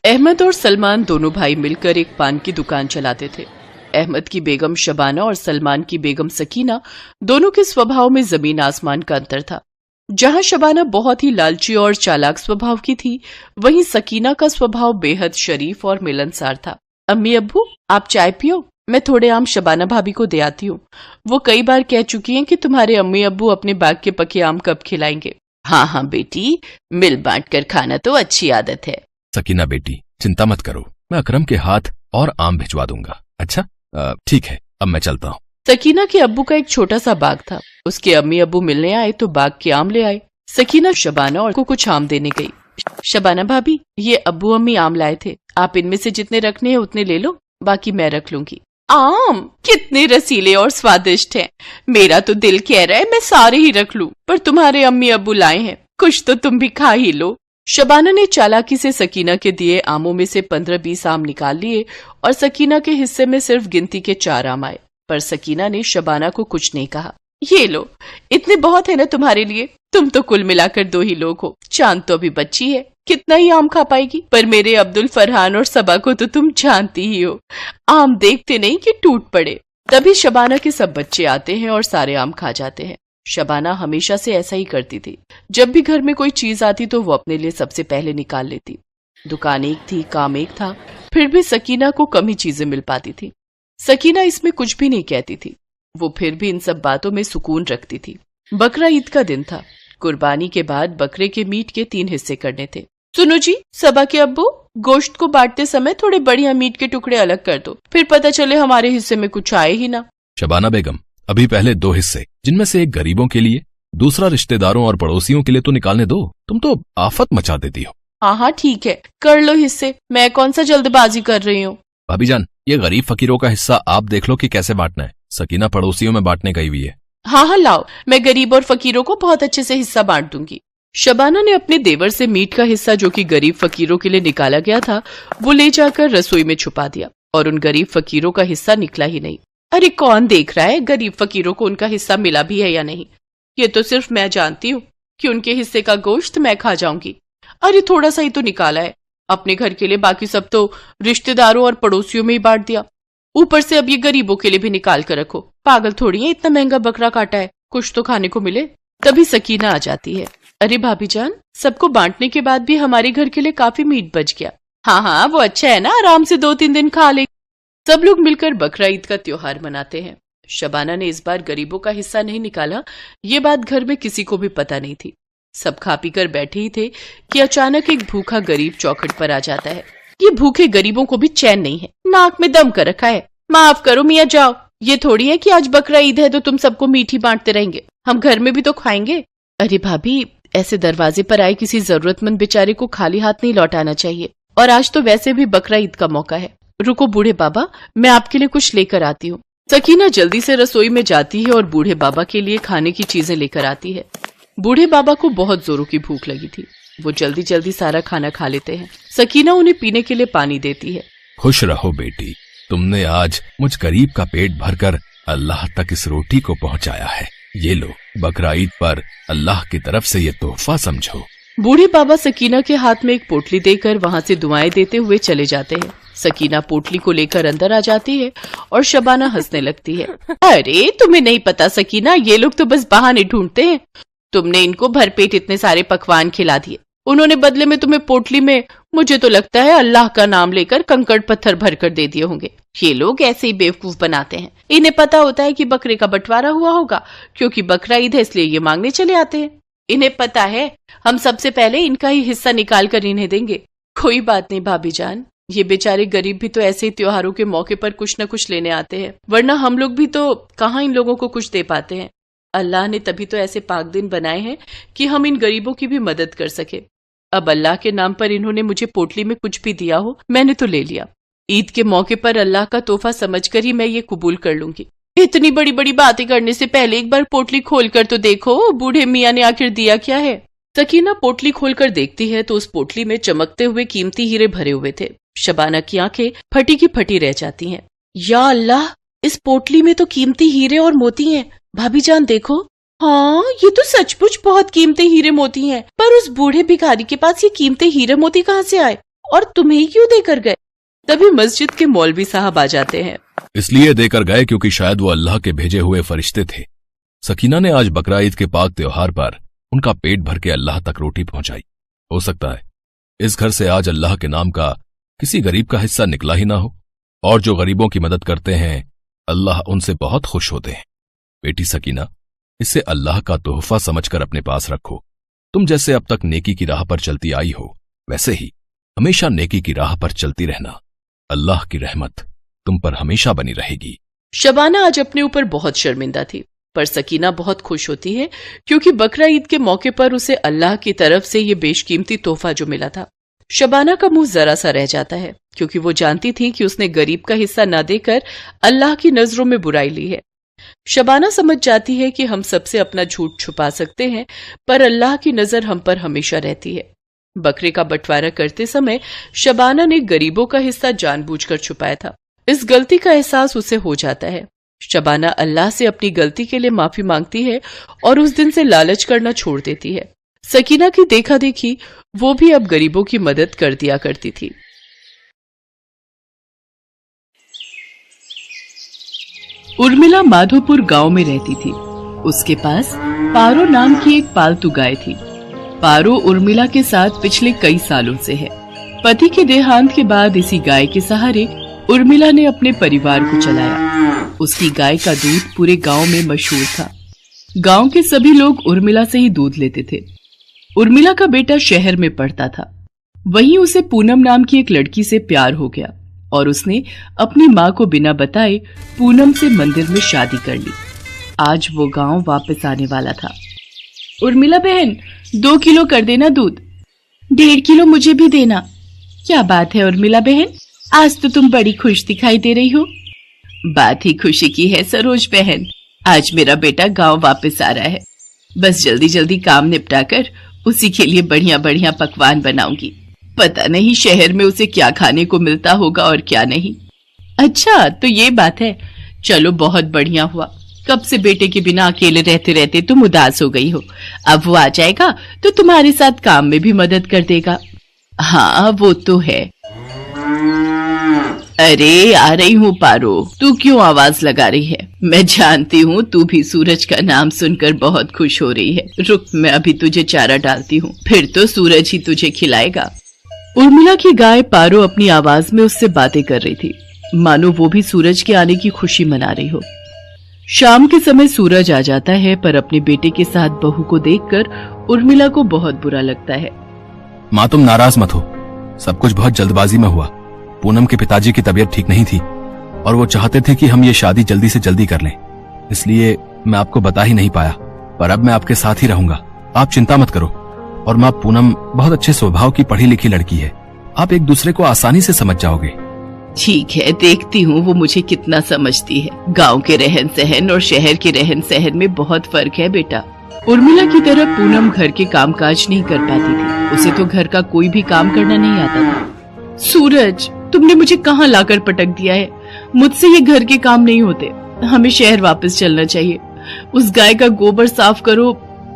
अहमद और सलमान दोनों भाई मिलकर एक पान की दुकान चलाते थे। अहमद की बेगम शबाना और सलमान की बेगम सकीना दोनों के स्वभाव में जमीन आसमान का अंतर था। जहां शबाना बहुत ही लालची और चालाक स्वभाव की थी, वहीं सकीना का स्वभाव बेहद शरीफ और मिलनसार था। अम्मी अब्बू, आप चाय पियो, मैं थोड़े आम शबाना भाभी को दे आती हूँ। वो कई बार कह चुकी हैं कि तुम्हारे अम्मी अब्बू अपने बाग के पके आम कब खिलाएंगे। हाँ हाँ बेटी, मिल बांट कर खाना तो अच्छी आदत है। सकीना बेटी, चिंता मत करो, मैं अकरम के हाथ और आम भिजवा दूंगा। अच्छा ठीक है, अब मैं चलता हूँ। सकीना के अब्बू का एक छोटा सा बाग था। उसके अम्मी अब्बू मिलने आए तो बाग के आम ले आए। सकीना शबाना और को कुछ आम देने गई। शबाना भाभी, ये अब्बू अम्मी आम लाए थे, आप इनमें से जितने रखने हैं उतने ले लो, बाकी मैं रख लूंगी। आम कितने रसीले और स्वादिष्ट हैं। मेरा तो दिल कह रहा है मैं सारे ही रख लूं, पर तुम्हारे अम्मी अब्बू लाए हैं, कुछ तो तुम भी खा ही लो। शबाना ने चालाकी से सकीना के दिए आमों में से 15-20 आम निकाल लिए और सकीना के हिस्से में सिर्फ गिनती के 4 आम आए। पर सकीना ने शबाना को कुछ नहीं कहा। ये लो, इतने बहुत है ना तुम्हारे लिए, तुम तो कुल मिलाकर 2 ही लोग हो। चांद तो अभी बच्ची है, कितना ही आम खा पाएगी, पर मेरे अब्दुल फरहान और सबा को तो तुम जानती ही हो, आम देखते नहीं कि टूट पड़े। तभी शबाना के सब बच्चे आते हैं और सारे आम खा जाते हैं। शबाना हमेशा से ऐसा ही करती थी। जब भी घर में कोई चीज आती तो वो अपने लिए सबसे पहले निकाल लेती। दुकान एक थी, काम एक था, फिर भी सकीना को कम ही चीजें मिल पाती थी। सकीना इसमें कुछ भी नहीं कहती थी, वो फिर भी इन सब बातों में सुकून रखती थी। बकरा ईद का दिन था। कुर्बानी के बाद बकरे के मीट के 3 हिस्से करने थे। सुनो जी, सबा के अब्बू, गोश्त को बांटते समय थोड़े बढ़िया मीट के टुकड़े अलग कर दो, फिर पता चले हमारे हिस्से में कुछ आए ही ना। शबाना बेगम, अभी पहले 2 हिस्से, जिनमें से एक गरीबों के लिए, दूसरा रिश्तेदारों और पड़ोसियों के लिए तो निकालने दो। तुम तो आफत मचा देती हो। हाँ हाँ ठीक है, कर लो हिस्से, मैं कौन सा जल्दबाजी कर रही हूँ। भाभी जान, ये गरीब फकीरों का हिस्सा आप देख लो कि कैसे बांटना है। सकीना पड़ोसियों में बांटने गई हुई है। हाँ हाँ लाओ, मैं गरीब और फकीरों को बहुत अच्छे से हिस्सा बांट दूंगी। शबाना ने अपने देवर से मीट का हिस्सा, जो कि गरीब फकीरों के लिए निकाला गया था, वो ले जाकर रसोई में छुपा दिया और उन गरीब फकीरों का हिस्सा निकला ही नहीं। अरे कौन देख रहा है गरीब फकीरों को उनका हिस्सा मिला भी है या नहीं। ये तो सिर्फ मैं जानती हूँ कि उनके हिस्से का गोश्त मैं खा जाऊंगी। अरे थोड़ा सा ही तो निकाला है अपने घर के लिए, बाकी सब तो रिश्तेदारों और पड़ोसियों में ही बांट दिया। ऊपर से अब ये गरीबों के लिए भी निकाल कर रखो। पागल थोड़ी है, इतना महंगा बकरा काटा है, कुछ तो खाने को मिले। तभी सकीना आ जाती है। अरे भाभी जान, सबको बांटने के बाद भी हमारे घर के लिए काफी मीट बच गया। हाँ हाँ, वो अच्छा है ना, आराम से 2-3 दिन खा ले। सब लोग मिलकर बकरा ईद का त्योहार मनाते हैं। शबाना ने इस बार गरीबों का हिस्सा नहीं निकाला, ये बात घर में किसी को भी पता नहीं थी। सब खा पी कर बैठे ही थे कि अचानक एक भूखा गरीब चौखट पर आ जाता है। ये भूखे गरीबों को भी चैन नहीं है, नाक में दम कर रखा है। माफ करो मियाँ, जाओ, ये थोड़ी है कि आज बकरा ईद है तो तुम सबको मीठी बांटते रहेंगे, हम घर में भी तो खाएंगे। अरे भाभी, ऐसे दरवाजे पर आए किसी जरूरतमंद बेचारे को खाली हाथ नहीं लौटाना चाहिए, और आज तो वैसे भी बकरा ईद का मौका है। रुको बूढ़े बाबा, मैं आपके लिए कुछ लेकर आती हूँ। सकीना जल्दी से रसोई में जाती है और बूढ़े बाबा के लिए खाने की चीजें लेकर आती है। बूढ़े बाबा को बहुत जोरों की भूख लगी थी, वो जल्दी जल्दी सारा खाना खा लेते हैं। सकीना उन्हें पीने के लिए पानी देती है। खुश रहो बेटी, तुमने आज मुझ गरीब का पेट भरकर अल्लाह तक इस रोटी को पहुंचाया है। ये लो, बकरा ईद पर अल्लाह की तरफ से ये तोहफा समझो। बूढ़े बाबा सकीना के हाथ में एक पोटली देकर वहाँ से दुआएं देते हुए चले जाते हैं। सकीना पोटली को लेकर अंदर आ जाती है और शबाना हंसने लगती है। अरे तुम्हें नहीं पता सकीना, ये लोग तो बस बहाने ढूंढते हैं। तुमने इनको भरपेट इतने सारे पकवान खिला दिए, उन्होंने बदले में तुम्हें पोटली में, मुझे तो लगता है अल्लाह का नाम लेकर कंकड़ पत्थर भर कर दे दिए होंगे। ये लोग ऐसे ही बेवकूफ बनाते हैं, इन्हें पता होता है कि बकरे का बंटवारा हुआ होगा, क्योंकि बकरा ईद है इसलिए ये मांगने चले आते हैं। इन्हें पता है हम सबसे पहले इनका ही हिस्सा निकाल कर इन्हें देंगे। कोई बात नहीं भाभी जान, ये बेचारे गरीब भी तो ऐसे ही त्योहारों के मौके पर कुछ न कुछ लेने आते हैं, वरना हम लोग भी तो कहाँ इन लोगों को कुछ दे पाते हैं। अल्लाह ने तभी तो ऐसे पाक दिन बनाए हैं कि हम इन गरीबों की भी मदद कर सके। अब अल्लाह के नाम पर इन्होंने मुझे पोटली में कुछ भी दिया हो, मैंने तो ले लिया। ईद के मौके पर अल्लाह का तोहफा समझकर ही मैं ये कबूल कर लूंगी। इतनी बड़ी बड़ी बातें करने से पहले एक बार पोटली खोलकर तो देखो, बूढ़े मियाँ ने आखिर दिया क्या है। सकीना पोटली खोलकर देखती है तो उस पोटली में चमकते हुए कीमती हीरे भरे हुए थे। शबाना की आंखें फटी की फटी रह जाती हैं। या अल्लाह, इस पोटली में तो कीमती हीरे और मोती हैं। भाभी जान देखो, हाँ ये तो सचमुच बहुत कीमती हीरे मोती हैं। पर उस बूढ़े भिखारी के पास ये कीमती हीरे मोती कहाँ से आए? और तुम्हें क्यों देकर गए? तभी मस्जिद के मौलवी साहब आ जाते हैं। इसलिए देकर गए क्योंकि शायद वो अल्लाह के भेजे हुए फरिश्ते थे। सकीना ने आज बकरा ईद के पाक त्योहार पर उनका पेट भर के अल्लाह तक रोटी पहुंचाई। हो सकता है इस घर से आज अल्लाह के नाम का किसी गरीब का हिस्सा निकला ही ना हो, और जो गरीबों की मदद करते हैं अल्लाह उनसे बहुत खुश होते हैं। बेटी सकीना, इसे अल्लाह का तोहफा समझकर अपने पास रखो। तुम जैसे अब तक नेकी की राह पर चलती आई हो, वैसे ही हमेशा नेकी की राह पर चलती रहना। अल्लाह की रहमत तुम पर हमेशा बनी रहेगी। शबाना आज अपने ऊपर बहुत शर्मिंदा थी, पर सकीना बहुत खुश होती है क्योंकि बकरा ईद के मौके पर उसे अल्लाह की तरफ से ये बेशकीमती तोहफा जो मिला था। शबाना का मुंह जरा सा रह जाता है क्योंकि वो जानती थी कि उसने गरीब का हिस्सा न देकर अल्लाह की नजरों में बुराई ली है। शबाना समझ जाती है कि हम सबसे अपना झूठ छुपा सकते हैं, पर अल्लाह की नजर हम पर हमेशा रहती है। बकरे का बंटवारा करते समय शबाना ने गरीबों का हिस्सा जानबूझकर छुपाया था। इस गलती का एहसास उसे हो जाता है। शबाना अल्लाह से अपनी गलती के लिए माफी मांगती है और उस दिन से लालच करना छोड़ देती है। सकीना की देखा देखी वो भी अब गरीबों की मदद कर दिया करती थी। उर्मिला माधोपुर गांव में रहती थी। उसके पास पारो नाम की एक पालतू गाय थी। पारो उर्मिला के साथ पिछले कई सालों से है। पति के देहांत के बाद इसी गाय के सहारे उर्मिला ने अपने परिवार को चलाया। उसकी गाय का दूध पूरे गांव में मशहूर था। गांव के सभी लोग उर्मिला से ही दूध लेते थे। उर्मिला का बेटा शहर में पढ़ता था। वहीं उसे पूनम नाम की एक लड़की से प्यार हो गया और उसने अपनी माँ को बिना बताए पूनम से मंदिर में शादी कर ली। आज वो गांव वापस आने वाला था। उर्मिला बहन, 2 किलो कर देना दूध। 1.5 किलो मुझे भी देना। क्या बात है उर्मिला बहन, आज तो तुम बड़ी खुश दिखाई दे रही हो। बात ही खुशी की है सरोज बहन, आज मेरा बेटा गांव वापस आ रहा है। बस जल्दी जल्दी काम निपटा कर उसी के लिए बढ़िया बढ़िया पकवान बनाऊंगी। पता नहीं शहर में उसे क्या खाने को मिलता होगा और क्या नहीं। अच्छा तो ये बात है, चलो बहुत बढ़िया हुआ। कब से बेटे के बिना अकेले रहते रहते तुम उदास हो गई हो। अब वो आ जाएगा तो तुम्हारे साथ काम में भी मदद कर देगा। हाँ वो तो है। अरे आ रही हूँ पारो, तू क्यों आवाज लगा रही है? मैं जानती हूँ तू भी सूरज का नाम सुनकर बहुत खुश हो रही है। रुक, मैं अभी तुझे चारा डालती हूँ, फिर तो सूरज ही तुझे खिलाएगा। उर्मिला की गाय पारो अपनी आवाज में उससे बातें कर रही थी, मानो वो भी सूरज के आने की खुशी मना रही हो। शाम के समय सूरज आ जाता है, पर अपने बेटे के साथ बहू को देखकर उर्मिला को बहुत बुरा लगता है। माँ तुम नाराज मत हो, सब कुछ बहुत जल्दबाजी में हुआ। पूनम के पिताजी की तबीयत ठीक नहीं थी और वो चाहते थे कि हम ये शादी जल्दी से जल्दी कर लें, इसलिए मैं आपको बता ही नहीं पाया। पर अब मैं आपके साथ ही रहूंगा, आप चिंता मत करो। और माँ पूनम बहुत अच्छे स्वभाव की पढ़ी लिखी लड़की है, आप एक दूसरे को आसानी से समझ जाओगे। ठीक है, देखती हूँ वो मुझे कितना समझती है। गांव के रहन सहन और शहर के रहन सहन में बहुत फर्क है बेटा। उर्मिला की तरह पूनम घर के कामकाज नहीं कर पाती थी। उसे तो घर का कोई भी काम करना नहीं आता था। सूरज, तुमने मुझे कहाँ लाकर पटक दिया है? मुझसे ये घर के काम नहीं होते। हमें शहर वापस चलना चाहिए। उस गाय का गोबर साफ करो,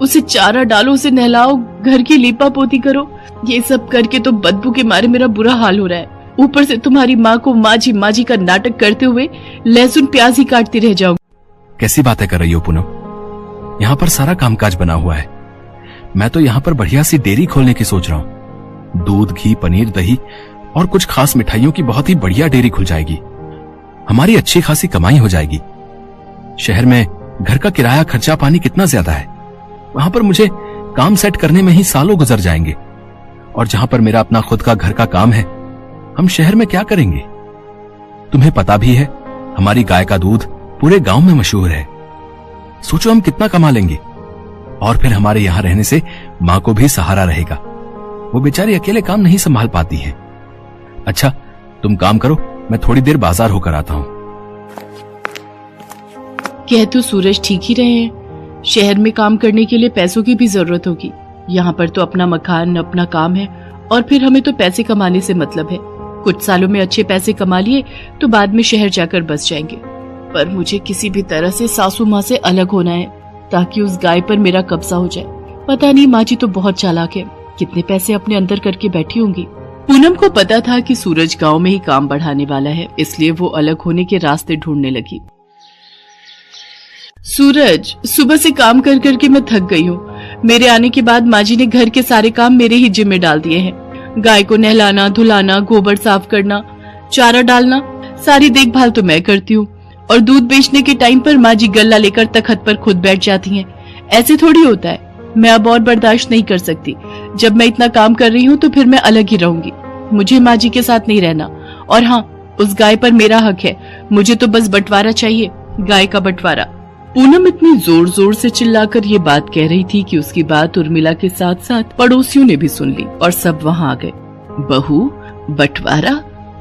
उसे चारा डालो, उसे नहलाओ, घर की लीपा पोती करो। ये सब करके तो बदबू के मारे मेरा बुरा हाल हो रहा है। ऊपर से तुम्हारी माँ को माँ जी का नाटक करते हुए लहसुन प्याज ही काटती रह जाओ। कैसी बातें कर रही हो पूनम? यहाँ पर सारा कामकाज बना हुआ है। मैं तो यहाँ पर बढ़िया सी डेयरी खोलने की सोच रहा हूँ। दूध, घी, पनीर, दही और कुछ खास मिठाइयों की बहुत ही बढ़िया डेयरी खुल जाएगी। हमारी अच्छी खासी कमाई हो जाएगी। शहर में घर का किराया, खर्चा पानी कितना ज्यादा है। वहां पर मुझे काम सेट करने में ही सालों गुजर जाएंगे। और जहां पर मेरा अपना खुद का घर का काम है, हम शहर में क्या करेंगे? तुम्हें पता भी है हमारी गाय का दूध पूरे गांव में मशहूर है। सोचो हम कितना कमा लेंगे। और फिर हमारे यहाँ रहने से माँ को भी सहारा रहेगा। वो बेचारी अकेले काम नहीं संभाल पाती है। अच्छा तुम काम करो, मैं थोड़ी देर बाजार होकर आता हूँ। कह तो सूरज ठीक ही रहे हैं। शहर में काम करने के लिए पैसों की भी जरूरत होगी। यहाँ पर तो अपना मकान, अपना काम है और फिर हमें तो पैसे कमाने से मतलब है। कुछ सालों में अच्छे पैसे कमा लिए तो बाद में शहर जाकर बस जाएंगे। पर मुझे किसी भी तरह से सासू माँ से अलग होना है ताकि उस गाय पर मेरा कब्जा हो जाए। पता नहीं, माँ जी तो बहुत चालाक है, कितने पैसे अपने अंदर करके बैठी होंगी। पूनम को पता था कि सूरज गांव में ही काम बढ़ाने वाला है, इसलिए वो अलग होने के रास्ते ढूंढने लगी। सूरज, सुबह से काम कर करके मैं थक गई हूँ। मेरे आने के बाद माँ जी ने घर के सारे काम मेरे ही जिम्मे डाल दिए हैं। गाय को नहलाना, धुलाना, गोबर साफ करना, चारा डालना, सारी देखभाल तो मैं करती हूँ। और दूध बेचने के टाइम पर माँ जी गल्ला लेकर तखत पर खुद बैठ जाती हैं। ऐसे थोड़ी होता है। मैं अब और बर्दाश्त नहीं कर सकती। जब मैं इतना काम कर रही हूँ तो फिर मैं अलग ही रहूंगी। मुझे माँ जी के साथ नहीं रहना। और हाँ, उस गाय पर मेरा हक है। मुझे तो बस बंटवारा चाहिए, गाय का बंटवारा। पूनम इतनी जोर जोर से चिल्लाकर ये बात कह रही थी कि उसकी बात उर्मिला के साथ साथ पड़ोसियों ने भी सुन ली और सब वहाँ आ गए। बहू, बंटवारा?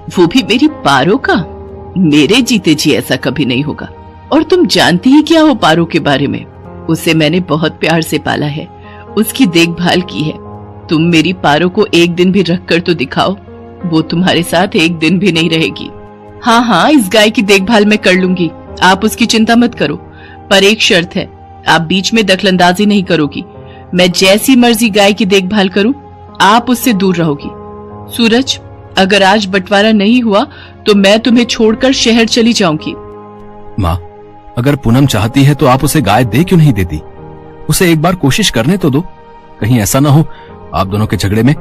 वो भी मेरी पारो का? मेरे जीते जी ऐसा कभी नहीं होगा। और तुम जानती ही क्या हो पारो के बारे में? उसे मैंने बहुत प्यार से पाला है, उसकी देखभाल की है। तुम मेरी पारो को एक दिन भी रख कर तो दिखाओ, वो तुम्हारे साथ एक दिन भी नहीं रहेगी। हाँ हाँ, इस गाय की देखभाल मैं कर लूंगी, आप उसकी चिंता मत करो। पर एक शर्त है, आप बीच में दखलंदाजी नहीं करोगी। मैं जैसी मर्जी गाय की देखभाल करूं, आप उससे दूर रहोगी। सूरज, अगर आज बंटवारा नहीं हुआ तो मैं तुम्हें छोड़कर शहर चली जाऊंगी। माँ, अगर पूनम चाहती है तो आप उसे गाय दे क्यों नहीं देती? उसे एक बार कोशिश करने तो दो। कहीं ऐसा ना हो आप दोनों के झगड़े में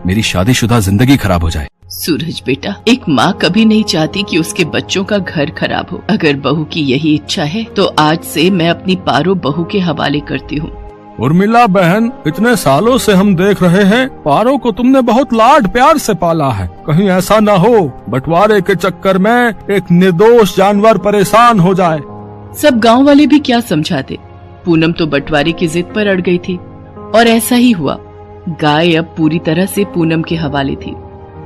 मेरी शादीशुदा जिंदगी खराब हो जाए। सूरज बेटा, एक माँ कभी नहीं चाहती कि उसके बच्चों का घर खराब हो। अगर बहू की यही इच्छा है तो आज से मैं अपनी पारो बहू के हवाले करती हूँ। उर्मिला बहन, इतने सालों से हम देख रहे हैं पारो को तुमने बहुत लाड प्यार से पाला है। कहीं ऐसा न हो बंटवारे के चक्कर में एक निर्दोष जानवर परेशान हो जाए। सब गांव वाले भी क्या समझाते। पूनम तो बंटवारे की जिद पर अड़ गई थी और ऐसा ही हुआ। गाय अब पूरी तरह से पूनम के हवाले थी।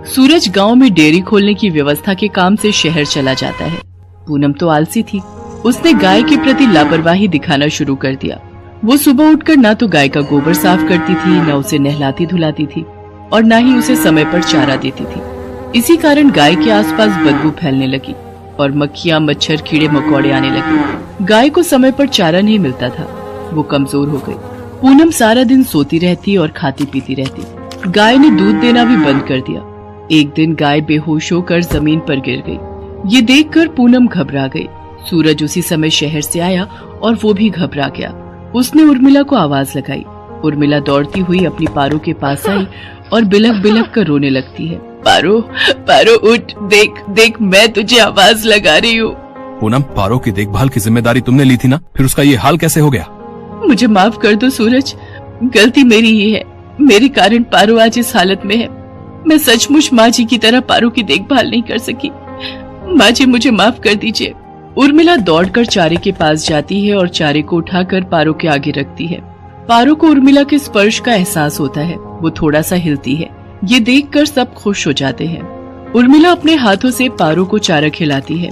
सूरज गांव में डेयरी खोलने की व्यवस्था के काम से शहर चला जाता है। पूनम तो आलसी थी, उसने गाय के प्रति लापरवाही दिखाना शुरू कर दिया। वो सुबह उठकर ना तो गाय का गोबर साफ करती थी, न उसे नहलाती धुलाती थी और न ही उसे समय पर चारा देती थी। इसी कारण गाय के आसपास बदबू फैलने लगी और मक्खियां, मच्छर, कीड़े मकोड़े आने लगे। गाय को समय पर चारा नहीं मिलता था, वो कमजोर हो गई। पूनम सारा दिन सोती रहती और खाती पीती रहती। गाय ने दूध देना भी बंद कर दिया। एक दिन गाय बेहोश होकर जमीन पर गिर गई। ये देखकर पूनम घबरा गई। सूरज उसी समय शहर से आया और वो भी घबरा गया। उसने उर्मिला को आवाज लगाई। उर्मिला दौड़ती हुई अपनी पारो के पास आई और बिलख बिलख कर रोने लगती है। पारो, पारो उठ, देख देख, मैं तुझे आवाज लगा रही हूँ। पूनम, पारो की देखभाल की जिम्मेदारी तुमने ली थी ना, फिर उसका ये हाल कैसे हो गया? मुझे माफ कर दो सूरज, गलती मेरी ही है। मेरे कारण पारो आज इस हालत में है। मैं सचमुच माँ जी की तरह पारो की देखभाल नहीं कर सकी। माँ जी, मुझे माफ कर दीजिए। उर्मिला दौड़कर चारे के पास जाती है और चारे को उठाकर पारो के आगे रखती है। पारो को उर्मिला के स्पर्श का एहसास होता है, वो थोड़ा सा हिलती है। ये देखकर सब खुश हो जाते हैं। उर्मिला अपने हाथों से पारो को चारा खिलाती है।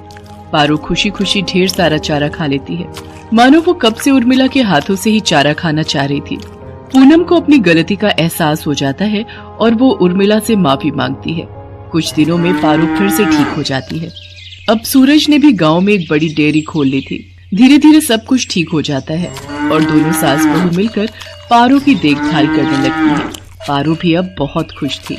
पारो खुशी खुशी ढेर सारा चारा खा लेती है, मानो वो कब से उर्मिला के हाथों से ही चारा खाना चाह रही थी। पूनम को अपनी गलती का एहसास हो जाता है और वो उर्मिला से माफी मांगती है। कुछ दिनों में पारो फिर से ठीक हो जाती है। अब सूरज ने भी गांव में एक बड़ी डेयरी खोल ली थी। धीरे धीरे सब कुछ ठीक हो जाता है और दोनों सास बहू मिलकर पारो की देखभाल करने लगती है। पारो भी अब बहुत खुश थी।